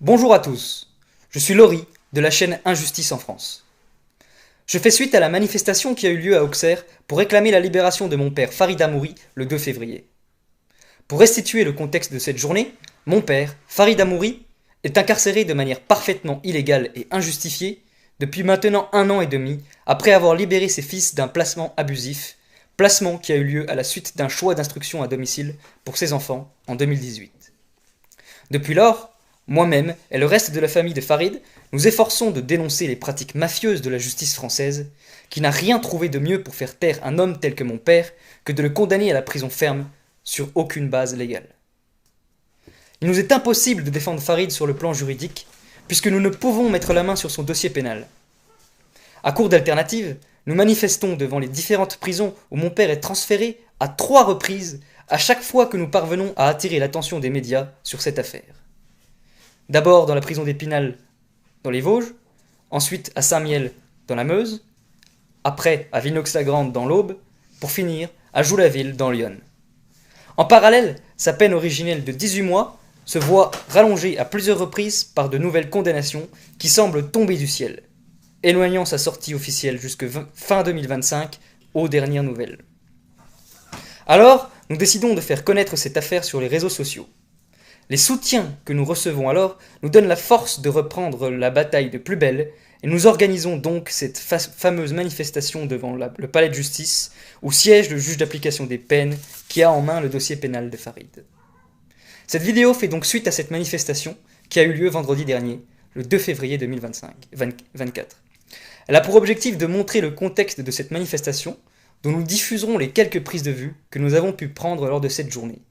Bonjour à tous, je suis Laurie de la chaîne Injustice en France. Je fais suite à la manifestation qui a eu lieu à Auxerre pour réclamer la libération de mon père Farid Amouri le 2 février. Pour restituer le contexte de cette journée, mon père, Farid Amouri, est incarcéré de manière parfaitement illégale et injustifiée depuis maintenant 1 an et demi après avoir libéré ses fils d'un placement abusif, placement qui a eu lieu à la suite d'un choix d'instruction à domicile pour ses enfants en 2018. Depuis lors, moi-même et le reste de la famille de Farid nous efforçons de dénoncer les pratiques mafieuses de la justice française, qui n'a rien trouvé de mieux pour faire taire un homme tel que mon père que de le condamner à la prison ferme sur aucune base légale. Il nous est impossible de défendre Farid sur le plan juridique, puisque nous ne pouvons mettre la main sur son dossier pénal. À court d'alternatives, nous manifestons devant les différentes prisons où mon père est transféré à 3 reprises, à chaque fois que nous parvenons à attirer l'attention des médias sur cette affaire. D'abord dans la prison d'Épinal, dans les Vosges, ensuite à Saint-Mihiel, dans la Meuse, après à Vinox-la-Grande, dans l'Aube, pour finir à Joux-la-Ville, dans l'Yonne. En parallèle, sa peine originelle de 18 mois se voit rallongée à plusieurs reprises par de nouvelles condamnations qui semblent tomber du ciel, éloignant sa sortie officielle jusque fin 2025 aux dernières nouvelles. Alors, nous décidons de faire connaître cette affaire sur les réseaux sociaux. Les soutiens que nous recevons alors nous donnent la force de reprendre la bataille de plus belle, et nous organisons donc cette fameuse manifestation devant le palais de justice, où siège le juge d'application des peines qui a en main le dossier pénal de Farid. Cette vidéo fait donc suite à cette manifestation qui a eu lieu vendredi dernier, le 2 février 2024. Elle a pour objectif de montrer le contexte de cette manifestation, dont nous diffuserons les quelques prises de vue que nous avons pu prendre lors de cette journée.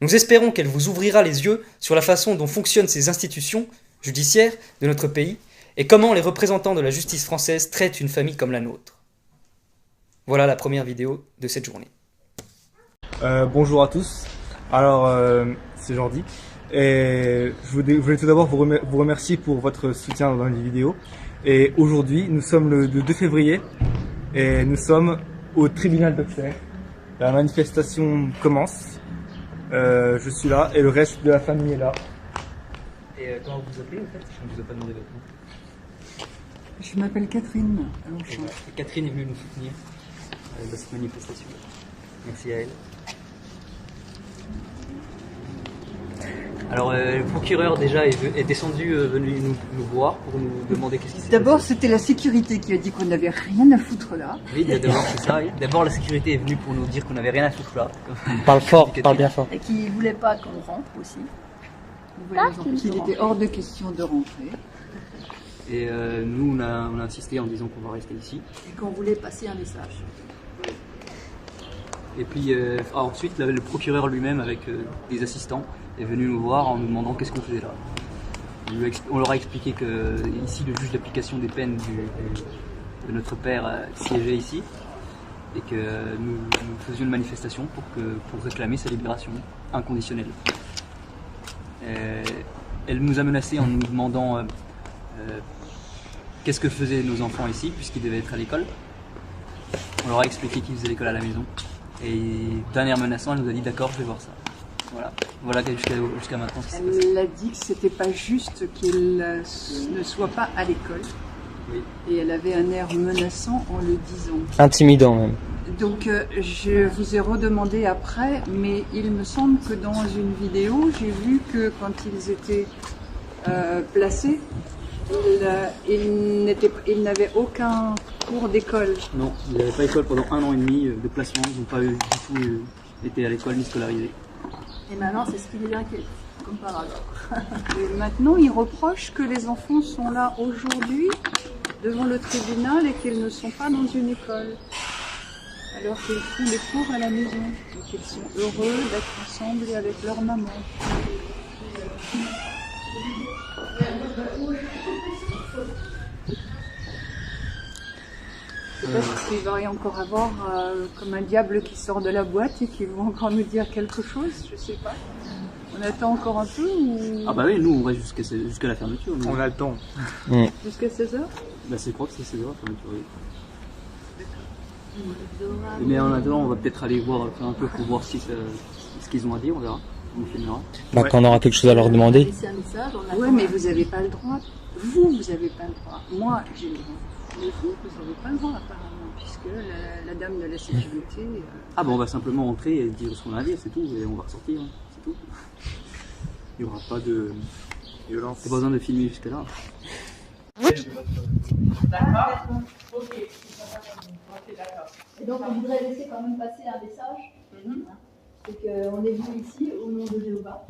Nous espérons qu'elle vous ouvrira les yeux sur la façon dont fonctionnent ces institutions judiciaires de notre pays et comment les représentants de la justice française traitent une famille comme la nôtre. Voilà la première vidéo de cette journée. Bonjour à tous, alors c'est Jordi et je voulais tout d'abord vous remercier pour votre soutien dans les vidéos. Et aujourd'hui nous sommes le 2 février et nous sommes au tribunal d'Auxerre. La manifestation commence. Je suis là et le reste de la famille est là. Et comment vous vous appelez en fait? Je ne vous ai pas demandé votre nom. Je m'appelle Catherine. Catherine est venue nous soutenir dans cette manifestation. Merci à elle. Alors le procureur déjà est descendu, venu nous voir pour nous demander qu'est-ce qui s'est passé. D'abord, c'était la sécurité qui a dit qu'on n'avait rien à foutre là. Oui, d'abord c'est ça. Oui. D'abord la sécurité est venue pour nous dire qu'on n'avait rien à foutre là. Parle fort, parle bien fort. Et qui voulait pas qu'on rentre aussi. Qu'il était hors de question de rentrer. Et nous on a insisté en disant qu'on va rester ici. Et qu'on voulait passer un message. Et puis ensuite le procureur lui-même avec des assistants est venu nous voir en nous demandant qu'est-ce qu'on faisait là. On leur a expliqué que ici le juge d'application des peines de notre père siégeait ici et que nous faisions une manifestation pour réclamer sa libération inconditionnelle. Elle nous a menacés en nous demandant qu'est-ce que faisaient nos enfants ici puisqu'ils devaient être à l'école. On leur a expliqué qu'ils faisaient l'école à la maison. Et dernière menaçant, elle nous a dit d'accord, je vais voir ça. Voilà jusqu'à maintenant ce qui s'est passé. Elle a dit que c'était pas juste qu'il ne soit pas à l'école. Oui. Et elle avait un air menaçant en le disant. Intimidant même. Donc je vous ai redemandé après, mais il me semble que dans une vidéo, j'ai vu que quand ils étaient placés, ils n'avaient aucun cours d'école. Non, ils n'avaient pas école pendant 1 an et demi de placement, ils n'ont pas du tout été à l'école ni scolarisés. Et maintenant, c'est ce qui les inquiète, comme par hasard. Et maintenant, ils reprochent que les enfants sont là aujourd'hui, devant le tribunal, et qu'ils ne sont pas dans une école. Alors qu'ils font des cours à la maison, et qu'ils sont heureux d'être ensemble et avec leur maman. Peut-être qu'il va y encore avoir comme un diable qui sort de la boîte et qui va encore nous dire quelque chose, je sais pas. On attend encore un peu ou... Ah bah oui, nous on reste jusqu'à la fermeture. Nous. On attend. Jusqu'à 16h? Bah je crois que c'est 16h la fermeture, oui. Mais en attendant, on va peut-être aller voir un peu pour voir ce qu'ils ont à dire, on verra. On filmera. Bah, quand on aura quelque chose à leur demander. Laissez un message, oui, mais vous n'avez pas le droit. Vous n'avez pas le droit. Moi, j'ai le droit. Mais vous n'avez pas le droit, apparemment, puisque la dame de la sécurité... Ah bon, on va simplement entrer et dire ce qu'on a à dire, c'est tout, et on va ressortir, hein, c'est tout. Il n'y aura pas de violence. T'as pas besoin de filmer jusque là. D'accord. Ok. Ok, d'accord. Et donc on voudrait laisser quand même passer un message. C'est qu'on est venu ici au nom de Jéhovah.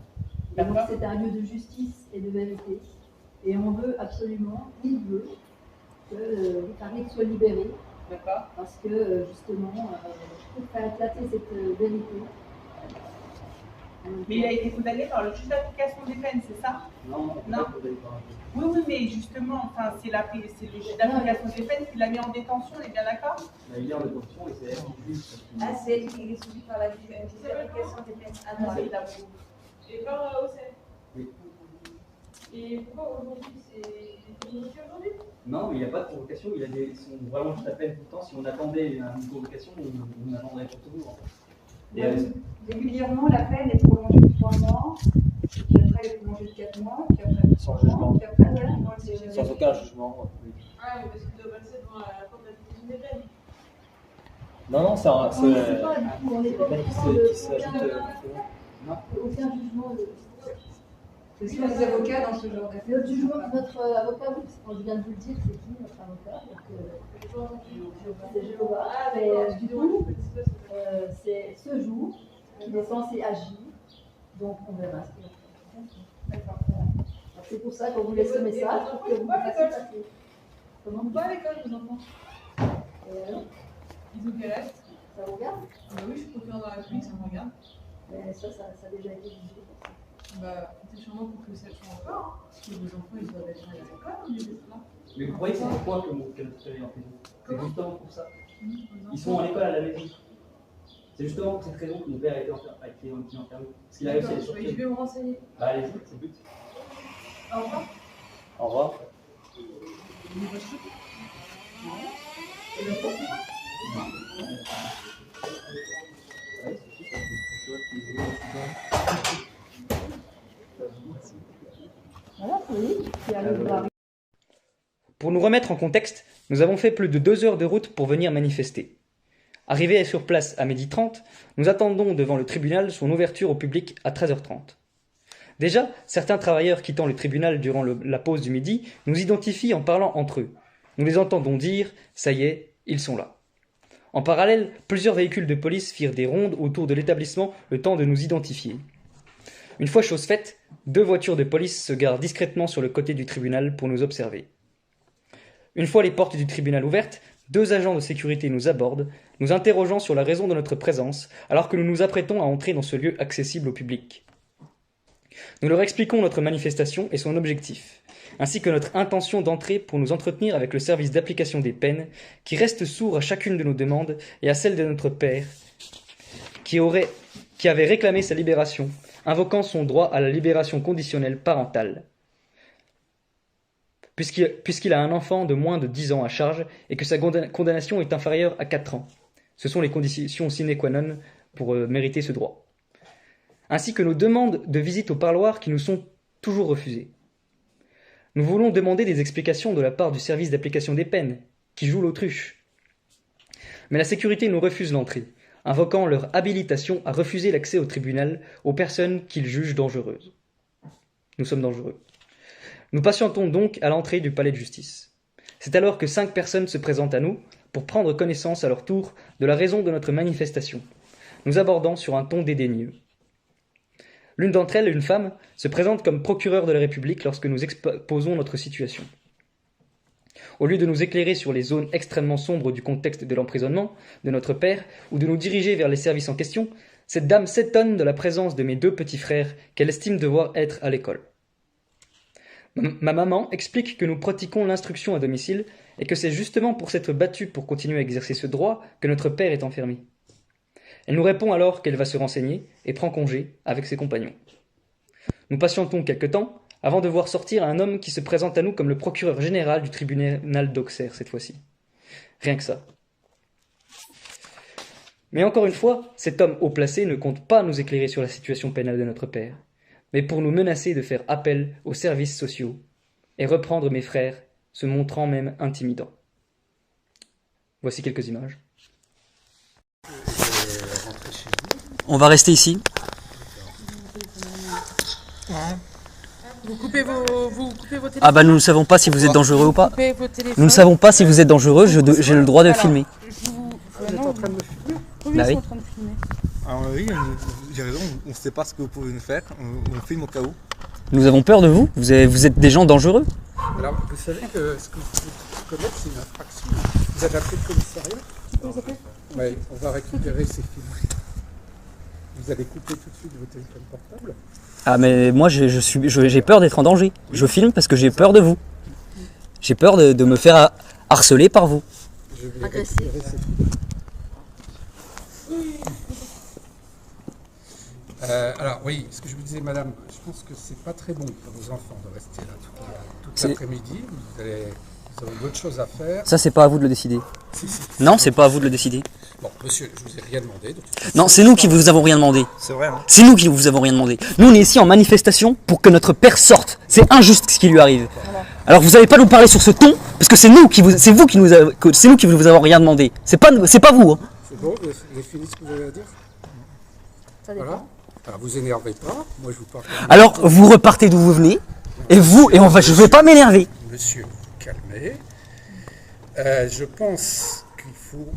Et donc c'est un lieu de justice et de vérité. Et on veut absolument, il veut, que les Tariq soient libérés. D'accord. Parce que justement, pour faire éclater cette vérité. Mais il a été condamné par le juge d'application des peines, c'est ça? Non. Oui, oui, mais justement, enfin, c'est le juge d'application des peines qui l'a mis en détention, on est bien d'accord? Il est en détention et c'est elle qui juge. Ah, c'est elle qui est suivie par la juge d'application des peines. Ah non, c'est d'abord. Et par OCR? Oui. Et pourquoi aujourd'hui c'est convoqué aujourd'hui? Non, mais il n'y a pas de convocation, ils sont vraiment juste à peine tout le temps. Si on attendait une convocation, on attendrait pour toujours. Et Régulièrement, la peine est prolongée de 3 mois, puis après elle est prolongée de 4 mois, puis après de 3 mois, puis après sans aucun jugement. Oui. Ah, mais parce qu'il doit passer devant la cour d'application des peines. Non, c'est On ne sait pas du tout, on n'est pas au courant Non. aucun jugement. C'est sur les avocats dans ce genre d'affaires. Notre avocat, oui, on vient de vous le dire, c'est qui notre avocat? C'est Jéhovah. Mais du coup, c'est ce jour qu'il est censé agir. Donc on verra ce qu'il va faire. C'est pour ça qu'on vous laisse ce message pour que vous fassiez passer. Comment Pourquoi à l'école, vos enfants? Ils ont quel âge? Ça vous regarde? Bah oui, je suis procureur dans la République, ça me regarde. Mais ça a déjà été jugé. Bah, c'est sûrement pour que ça change encore, hein, parce que vos enfants, ils doivent être à l'école, au lieu d'être là. Mais vous croyez que c'est pourquoi que notre frère est en prison? C'est justement pour ça. Ils sont à l'école à la maison. C'est justement pour cette raison que mon père a été enfermé. Parce qu'il a réussi à les D'accord, sortir. je vais me renseigner. Bah, allez-y, c'est le but. Au revoir. Au revoir. Voilà, oui, qui arrive à Pour nous remettre en contexte, nous avons fait plus de 2 heures de route pour venir manifester. Arrivés sur place à 12h30, nous attendons devant le tribunal son ouverture au public à 13h30. Déjà, certains travailleurs quittant le tribunal durant la pause du midi nous identifient en parlant entre eux. Nous les entendons dire « ça y est, ils sont là ». En parallèle, plusieurs véhicules de police firent des rondes autour de l'établissement le temps de nous identifier. Une fois chose faite, 2 voitures de police se garent discrètement sur le côté du tribunal pour nous observer. Une fois les portes du tribunal ouvertes, 2 agents de sécurité nous abordent, nous interrogeant sur la raison de notre présence, alors que nous nous apprêtons à entrer dans ce lieu accessible au public. Nous leur expliquons notre manifestation et son objectif, ainsi que notre intention d'entrer pour nous entretenir avec le service d'application des peines, qui reste sourd à chacune de nos demandes et à celle de notre père, qui avait réclamé sa libération, invoquant son droit à la libération conditionnelle parentale, puisqu'il a un enfant de moins de 10 ans à charge et que sa condamnation est inférieure à 4 ans. Ce sont les conditions sine qua non pour mériter ce droit. Ainsi que nos demandes de visite au parloir qui nous sont toujours refusées. Nous voulons demander des explications de la part du service d'application des peines, qui joue l'autruche. Mais la sécurité nous refuse l'entrée, invoquant leur habilitation à refuser l'accès au tribunal aux personnes qu'ils jugent dangereuses. Nous sommes dangereux. Nous patientons donc à l'entrée du palais de justice. C'est alors que 5 personnes se présentent à nous pour prendre connaissance à leur tour de la raison de notre manifestation, nous abordant sur un ton dédaigneux. L'une d'entre elles, une femme, se présente comme procureure de la République lorsque nous exposons notre situation. Au lieu de nous éclairer sur les zones extrêmement sombres du contexte de l'emprisonnement de notre père ou de nous diriger vers les services en question, cette dame s'étonne de la présence de mes 2 petits frères qu'elle estime devoir être à l'école. Ma maman explique que nous pratiquons l'instruction à domicile et que c'est justement pour s'être battue pour continuer à exercer ce droit que notre père est enfermé. Elle nous répond alors qu'elle va se renseigner et prend congé avec ses compagnons. Nous patientons quelque temps avant de voir sortir un homme qui se présente à nous comme le procureur général du tribunal d'Auxerre cette fois-ci. Rien que ça. Mais encore une fois, cet homme haut placé ne compte pas nous éclairer sur la situation pénale de notre père, mais pour nous menacer de faire appel aux services sociaux et reprendre mes frères, se montrant même intimidant. Voici quelques images. On va rester ici. Vous coupez vos téléphones. Ah bah nous ne savons pas si vous êtes dangereux ou pas. Coupez vos téléphones. Nous ne savons pas si vous êtes dangereux, j'ai le droit de filmer. Vous êtes en train de me filmer? Oui, Bah ils oui. sont en train de filmer. Alors oui, j'ai raison, on ne sait pas ce que vous pouvez nous faire, on filme au cas où. Nous avons peur de vous, vous êtes des gens dangereux. Alors, vous savez que ce que vous pouvez commettre, c'est une infraction. Vous avez appelé le commissariat? Oui, on va récupérer ces films. Vous allez couper tout de suite vos téléphones portables. Ah mais moi j'ai peur d'être en danger. Je filme parce que j'ai peur de vous. J'ai peur de me faire harceler par vous. Je vais Agressif. récupérer ces films. Alors oui, ce que je vous disais, madame, je pense que c'est pas très bon pour vos enfants de rester là toute l'après-midi. Vous avez d'autres choses à faire. Ça c'est pas à vous de le décider. Si. Non, c'est pas à vous de le décider. Bon, monsieur, je vous ai rien demandé. De toute façon. Non, c'est nous qui vous avons rien demandé. C'est vrai, hein. C'est nous qui vous avons rien demandé. Nous on est ici en manifestation pour que notre père sorte. C'est injuste ce qui lui arrive. Alors vous n'allez pas nous parler sur ce ton parce que c'est nous qui vous avons rien demandé. C'est pas vous. Hein. C'est bon, vous avez fini ce que vous avez à dire? Ça dépend. Voilà. Alors vous énervez pas. Moi je vous parle. Alors vous repartez d'où vous venez et je vais pas m'énerver. Monsieur, vous calmez. Je pense qu'il faut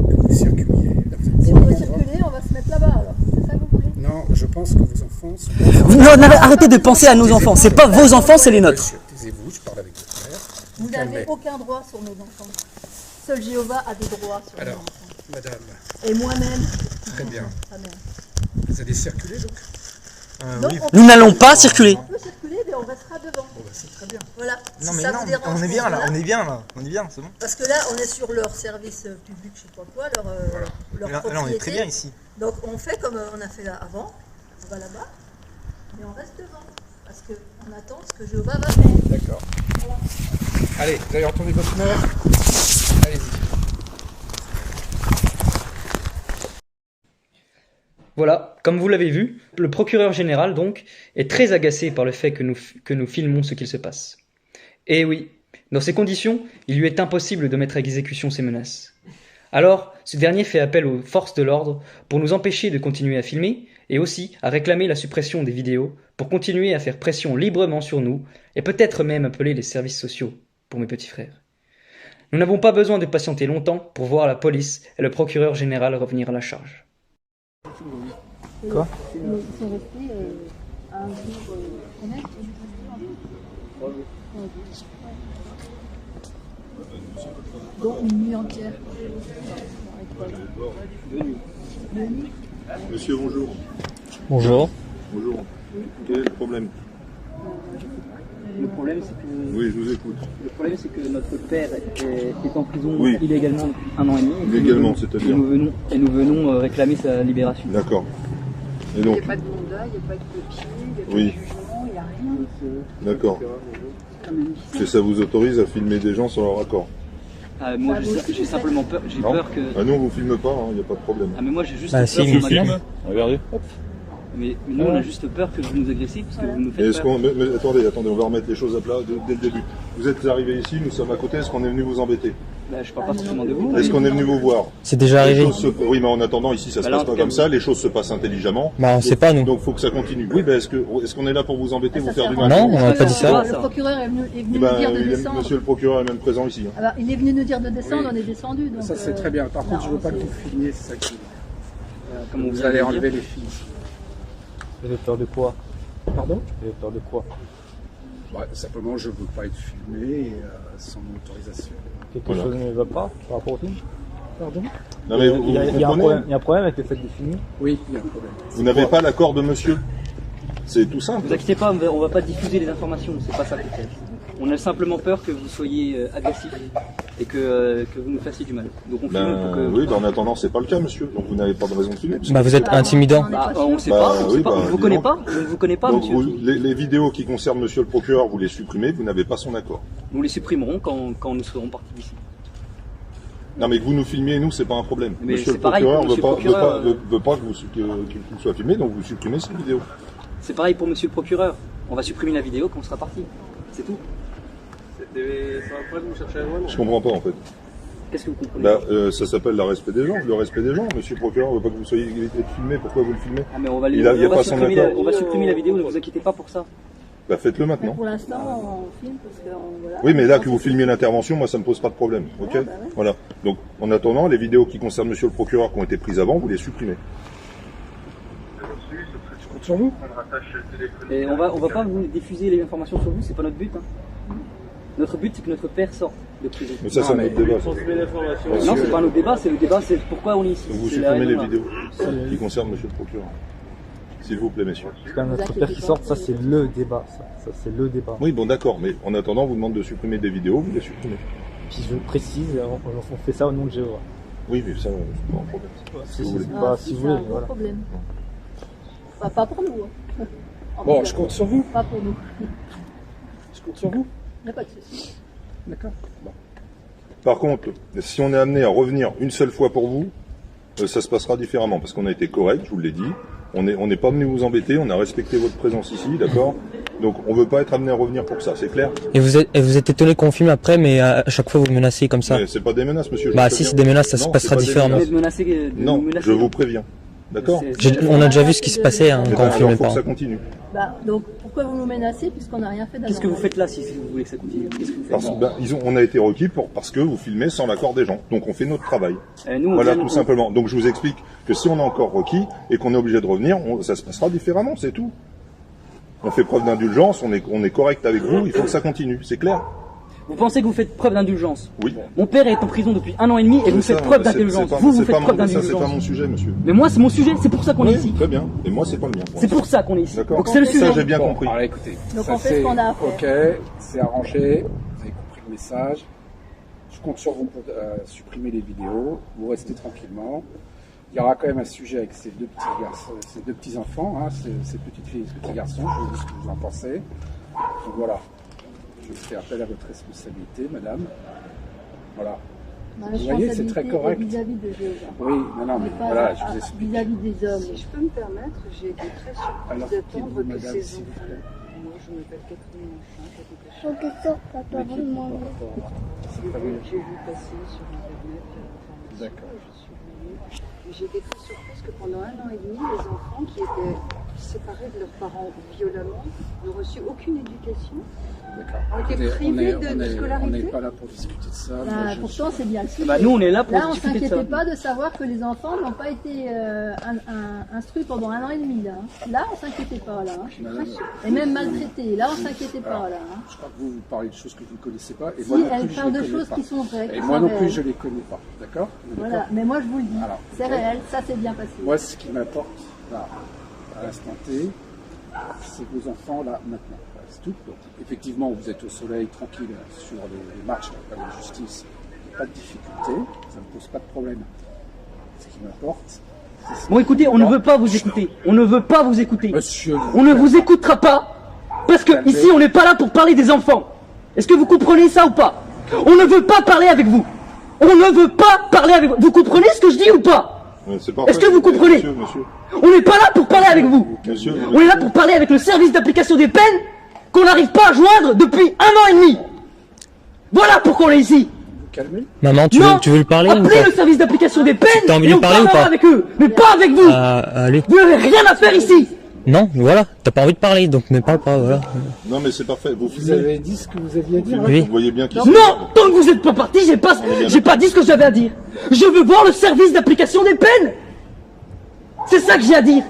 que vous circuliez. Là, vous êtes Si bon on veut endroit. circuler, on va se mettre là-bas alors. C'est ça que vous voulez? Non, je pense que vos enfants sont... Non, arrêtez de penser à nos enfants. C'est pas vos enfants, c'est les nôtres. Monsieur, taisez-vous, je parle avec votre frère. Vous calmez. n'avez aucun droit sur nos enfants. Seul Jéhovah a des droits sur nos Alors, enfants. madame, Et moi-même, très bien. sa mère. Vous allez circuler donc? Donc, Oui. on Nous peut- n'allons pas circuler. On peut circuler, mais on restera devant. Bon, bah, c'est très bien. Voilà. Non Si mais ça non, vous dérange, on est bien là, voilà. on est bien là, on est bien, c'est bon. Parce que là, on est sur leur service public, je sais pas quoi, leur Là, propriété. là, on est très bien ici. Donc on fait comme on a fait là avant. On va là-bas, mais on reste devant. Parce qu'on attend ce que Jéhovah va faire. D'accord. Allez, vous avez entendu votre mère? Allez-y. Voilà, comme vous l'avez vu, le procureur général donc est très agacé par le fait que nous filmons ce qu'il se passe. Et oui, dans ces conditions, il lui est impossible de mettre à exécution ces menaces. Alors, ce dernier fait appel aux forces de l'ordre pour nous empêcher de continuer à filmer et aussi à réclamer la suppression des vidéos pour continuer à faire pression librement sur nous et peut-être même appeler les services sociaux pour mes petits frères. Nous n'avons pas besoin de patienter longtemps pour voir la police et le procureur général revenir à la charge. Quoi? Ils sont restés un jour honnête. Donc une nuit entière. Monsieur, bonjour. Bonjour. Bonjour. Quel est le problème? Le problème, c'est que, Oui, je vous écoute. le problème, c'est que notre père est en prison Oui. illégalement depuis 1 an et demi. Illégalement, Et c'est-à-dire? nous venons réclamer sa libération. D'accord. Et Il donc? n'y a pas de mandat, il n'y a pas de papier, il n'y a pas Oui. de jugement, il n'y a rien. D'accord. C'est quand même bizarre. Et ça vous autorise à filmer des gens sans leur accord? Moi, j'ai simplement peur. J'ai Non. peur que. Ah non, on vous filme pas, il n'y a pas de problème. Ah, mais moi, j'ai juste Bah, peur. si, qu'on il filme. m'agresse. Regardez. Mais nous, on a juste peur que vous nous agressiez parce que vous nous Et faites est-ce peur. qu'on... mais attendez, on va remettre les choses à plat dès le début. Vous êtes arrivé ici, nous sommes à côté, est-ce qu'on est venu vous embêter? Bah, je parle pas forcément de vous. Est-ce qu'on est venu vous voir? C'est déjà Les arrivé. choses Oui, mais en attendant, ici, ça se Bah là, passe en pas tout cas, comme ça, les choses se passent intelligemment. Bah on sait pas nous. Donc, faut que ça continue. Oui, ben, est-ce qu'on est là pour vous embêter, Ça vous faire sert du à mal? Non, rien. on n'a pas dit ça. Le procureur est venu Eh nous ben, dire de monsieur descendre. le procureur est même présent ici. hein. Alors, il est venu nous dire de descendre, Oui. on est descendu. Donc, Ça, c'est très bien. Par contre, je ne veux pas que vous filmiez, c'est ça qui... Comme on Vous vient allez de enlever dire. les films. Vous avez peur de quoi? Pardon? Vous avez peur de quoi? Bah, simplement, je ne veux pas être filmé sans mon autorisation. Quelque Voilà. chose ne va pas par rapport au film? Pardon? Non, mais vous, Il y a vous un comprenez problème, il y a un problème avec le fait de filmer? Oui, il y a un problème. Vous n'avez pas l'accord de monsieur. C'est tout simple. Vous inquiétez pas, on va pas diffuser les informations, c'est pas ça qu'on fait. On a simplement peur que vous soyez agressif et que vous nous fassiez du mal. Donc on filme pour que. Oui, en attendant, c'est pas le cas, monsieur. Donc vous n'avez pas de raison de filmer. Bah vous êtes intimidant. Bah, on sait Bah, pas, on oui, sait pas. bah, Je ne vous dis connais donc. pas, je ne vous connais pas, Donc monsieur. les vidéos qui concernent monsieur le procureur, vous les supprimez, vous n'avez pas son accord. Nous les supprimerons quand nous serons partis d'ici. Non, mais que vous nous filmiez, nous, c'est pas un problème. Mais Monsieur le c'est pareil procureur pour veut monsieur le procureur. veut pas qu'il soit filmé, donc vous supprimez cette vidéo. C'est pareil pour monsieur le procureur. On va supprimer la vidéo quand on sera parti. C'est tout. Je comprends pas, en fait. Qu'est-ce que vous comprenez? Ça s'appelle le respect des gens. Le respect des gens. Monsieur le procureur veut pas que vous soyez filmé. Pourquoi vous le filmez? Ah, mais on va, Il a pas son accord. on va supprimer la vidéo, ne vous inquiétez pas pour ça. Bah, faites-le maintenant. Pour l'instant, on filme parce que voilà. Oui, mais là, que vous filmiez l'intervention, moi, ça me pose pas de problème. Ok? Ouais. Voilà. Donc, en attendant, les vidéos qui concernent monsieur le procureur qui ont été prises avant, vous les supprimez. Je compte sur vous. Et on va pas vous diffuser les informations sur vous, c'est pas notre but. Hein. Notre but, c'est que notre père sorte de prison. Mais ça, c'est un autre débat. Non, c'est pas un autre débat, c'est le débat, c'est pourquoi on est ici. Donc, vous C'est la supprimez les raison, là. vidéos qui concernent monsieur le procureur. S'il vous plaît, messieurs. C'est quand même notre père qui sort, ça c'est le débat. Ça c'est le débat. Oui, bon, d'accord, mais en attendant, on vous demande de supprimer des vidéos, vous les supprimez. Puis je précise, on fait ça au nom de Jéhovah. Oui, mais ça, c'est pas un problème. Si vous voulez. si vous voulez, C'est un gros voilà. problème. Enfin, pas pour nous. Hein. Bon, je compte sur vous. Pas pour nous. Je compte sur vous. Il n'y a pas de souci. D'accord. Bon. Par contre, si on est amené à revenir une seule fois pour vous, ça se passera différemment, parce qu'on a été correct, je vous l'ai dit. On n'est pas venu vous embêter, on a respecté votre présence ici, d'accord? Donc on veut pas être amené à revenir pour ça, c'est clair? Et vous êtes étonné qu'on filme après, mais à chaque fois vous menacez comme ça. Mais c'est pas des menaces, monsieur. Bah si c'est des menaces, ça se Non, passera c'est pas des différemment. menaces. Vous êtes menacé de Non, nous menacer. je vous préviens. D'accord? On a déjà vu ce qui se passait hein, Eh quand ben, on filmait alors, faut pas. que ça continue. Bah, donc, pourquoi vous nous menacez puisqu'on n'a rien fait d'anormal? Qu'est-ce que vous faites là si vous voulez que ça continue? Qu'est-ce que vous faites? Parce on a été requis parce que vous filmez sans l'accord des gens. Donc on fait notre travail. Nous, Voilà, tout simplement. Donc je vous explique que si on est encore requis et qu'on est obligé de revenir, ça se passera différemment, c'est tout. On fait preuve d'indulgence, on est correct avec vous, il faut que ça continue, c'est clair? Vous pensez que vous faites preuve d'indulgence? Oui. Mon père est en prison depuis 1 an et demi et vous faites preuve d'indulgence. Vous faites preuve Ça, c'est d'indulgence. pas mon sujet, monsieur. Mais moi, c'est mon sujet, c'est pour ça qu'on est Oui, ici. très bien. Et moi, c'est pas le mien. C'est pour ça qu'on est ici. D'accord. Donc c'est le sujet. Ça, j'ai bien Bon, compris. alors écoutez, Donc ça, on fait ce qu'on a à faire. Ok, c'est arrangé, vous avez compris le message. Je compte sur vous pour supprimer les vidéos, vous restez tranquillement. Il y aura quand même un sujet avec ces deux petits garçons, ces deux petits enfants, hein, ces petites filles et ces petits garçons, je vous dis ce que vous en pensez. Donc voilà, je fais appel à votre responsabilité, madame. Voilà. Ma Vous voyez, c'est très responsabilité correct. est vis-à-vis de Jéhovah. Oui, non, mais Pas voilà, je vous explique. vis-à-vis des hommes. Si je peux me permettre, j'ai été très surprise Alors, d'attendre que madame, ces s'il vous enfants. plaît. Moi, je m'appelle Catherine Monchin, j'habite à Faut que ça, papa, vraiment. J'ai vu passer sur Internet l'information. D'accord. Je suis venue. Et j'ai été très surprise que pendant 1 an et demi, les enfants qui étaient séparés de leurs parents violemment n'ont reçu aucune éducation. D'accord. On était Écoutez, privés de on n'est scolarité. pas là pour discuter de ça. Moi, Bah, je pourtant, c'est bien le sujet. Bah, nous, on est là pour Là, on discuter de ça. s'inquiétait pas de savoir que les enfants n'ont pas été instruits pendant 1 an et demi. Là on s'inquiétait pas. Là, hein. Madame, Et même maltraités. Là, on s'inquiétait pas. Là, hein. je crois que vous parlez de choses que vous ne connaissez pas. Et Si, moi non elle plus, je parle les de connais choses pas. qui sont vraies. Et qui moi sont non plus, réelles. je ne les connais pas. D'accord? Voilà, mais moi je vous le dis. Alors, C'est réel, ça c'est bien passé. Moi, ce qui m'importe, là, à l'instant T, c'est vos enfants, là, maintenant. Voilà, c'est tout. Donc, effectivement, vous êtes au soleil, tranquille, sur les marches de la justice. Pas de difficulté, ça ne pose pas de problème. Ce qui m'importe, c'est ce Bon, écoutez, on ne veut pas vous écouter. On ne veut pas vous écouter. Monsieur, On ne vous écoutera pas parce que ici, on n'est pas là pour parler des enfants. Est-ce que vous comprenez ça ou pas? On ne veut pas parler avec vous. On ne veut pas parler avec vous. Vous comprenez ce que je dis ou pas? C'est parfait. Est-ce que vous comprenez? Monsieur. On n'est pas là pour parler avec vous. Monsieur, On est là pour parler avec le service d'application des peines qu'on n'arrive pas à joindre depuis 1 an et demi. Voilà pourquoi on est ici. calmez. Maman, tu veux lui parler ou Appelez pas? le service d'application des peines T'as envie de et lui on parler ou parlera pas? avec eux, mais pas avec vous. Allez. Vous n'avez rien à faire ici. Non, voilà, t'as pas envie de parler, donc ne parle pas, voilà. Non, mais c'est parfait. Vous Vous filmez. avez dit ce que vous aviez à dire. Oui. Vous voyez bien qu'ils Non, tant que vous n'êtes pas parti, j'ai pas dit ce que j'avais à dire. Je veux voir le service d'application des peines. C'est ça que j'ai à dire.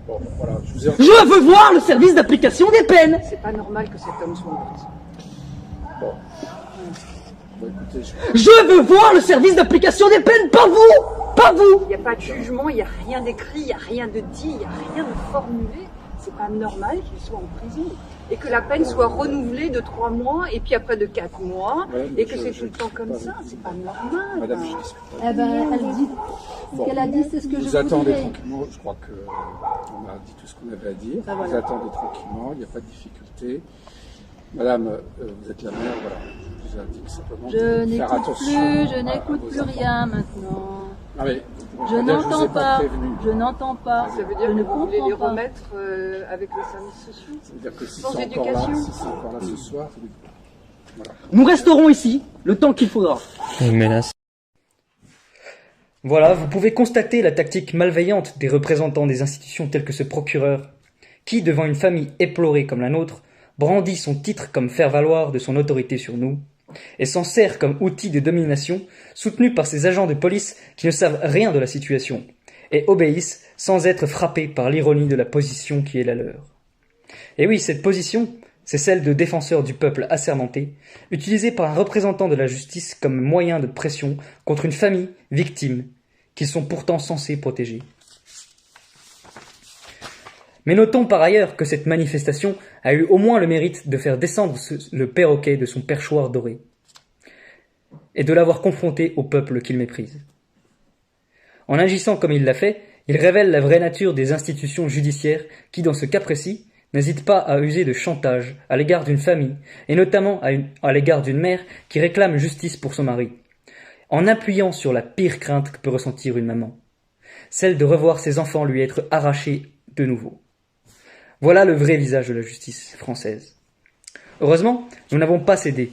Bon, voilà, je vous ai... Je veux voir le service d'application des peines. C'est pas normal que cet homme soit en prison. Bon, écoutez, Je veux voir le service d'application des peines, pas vous. Pas vous. Il n'y a pas de jugement, il n'y a rien d'écrit, il n'y a rien de dit, il n'y a rien de formulé. C'est pas normal qu'il soit en prison. Et que la peine soit renouvelée de 3 mois et puis après de 4 mois. Ouais, et que je- c'est je tout le temps discute comme pas ça. avec C'est pas normal. Madame, je discute pas. Eh ben, elle dit. Ce qu'elle a dit, c'est ce que je Vous vous attendez dirais. tranquillement, je crois qu'on a dit tout ce qu'on avait à dire. Ah, Vous voilà. attendez tranquillement, il n'y a pas de difficulté. Madame, vous êtes la mère, voilà. Je vous indique simplement Je de faire n'écoute attention. plus, je n'écoute plus rien maintenant. Non, mais, Je n'entends pas, prévenu. je n'entends pas, Ça veut je dire ne que vous voulez les comprends pas. remettre avec les services sociaux. Ça veut dire que si Sans c'est encore là, éducation. si c'est encore là ce soir, voilà. Nous resterons ici le temps qu'il faudra. Une menace. Voilà, vous pouvez constater la tactique malveillante des représentants des institutions tels que ce procureur, qui, devant une famille éplorée comme la nôtre, brandit son titre comme faire-valoir de son autorité sur nous, et s'en sert comme outil de domination, soutenu par ces agents de police qui ne savent rien de la situation, et obéissent sans être frappés par l'ironie de la position qui est la leur. Et oui, cette position, c'est celle de défenseur du peuple assermenté, utilisée par un représentant de la justice comme moyen de pression contre une famille victime, qu'ils sont pourtant censés protéger. Mais notons par ailleurs que cette manifestation a eu au moins le mérite de faire descendre le perroquet de son perchoir doré, et de l'avoir confronté au peuple qu'il méprise. En agissant comme il l'a fait, il révèle la vraie nature des institutions judiciaires qui, dans ce cas précis, n'hésitent pas à user de chantage à l'égard d'une famille, et notamment à l'égard d'une mère qui réclame justice pour son mari, en appuyant sur la pire crainte que peut ressentir une maman, celle de revoir ses enfants lui être arrachés de nouveau. Voilà le vrai visage de la justice française. Heureusement, nous n'avons pas cédé.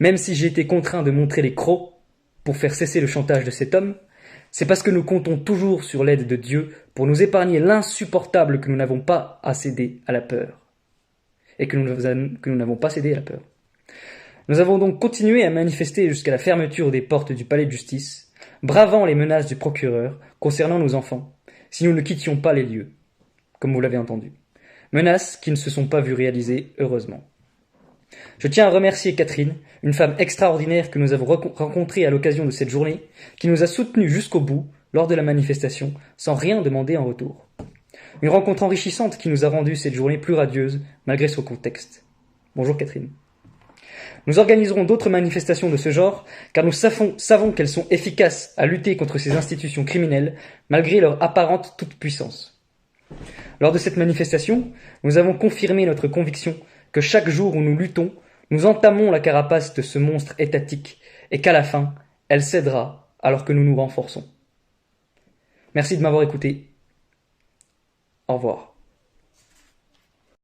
Même si j'ai été contraint de montrer les crocs pour faire cesser le chantage de cet homme, c'est parce que nous comptons toujours sur l'aide de Dieu pour nous épargner l'insupportable que nous n'avons pas à céder à la peur. Et que nous n'avons pas cédé à la peur. Nous avons donc continué à manifester jusqu'à la fermeture des portes du palais de justice, bravant les menaces du procureur concernant nos enfants, si nous ne quittions pas les lieux, comme vous l'avez entendu. Menaces qui ne se sont pas vues réaliser, heureusement. Je tiens à remercier Catherine, une femme extraordinaire que nous avons rencontrée à l'occasion de cette journée, qui nous a soutenus jusqu'au bout lors de la manifestation, sans rien demander en retour. Une rencontre enrichissante qui nous a rendu cette journée plus radieuse, malgré son contexte. Bonjour Catherine. Nous organiserons d'autres manifestations de ce genre, car nous savons qu'elles sont efficaces à lutter contre ces institutions criminelles, malgré leur apparente toute-puissance. Lors de cette manifestation, nous avons confirmé notre conviction que chaque jour où nous luttons, nous entamons la carapace de ce monstre étatique, et qu'à la fin, elle cédera alors que nous nous renforçons. Merci de m'avoir écouté. Au revoir.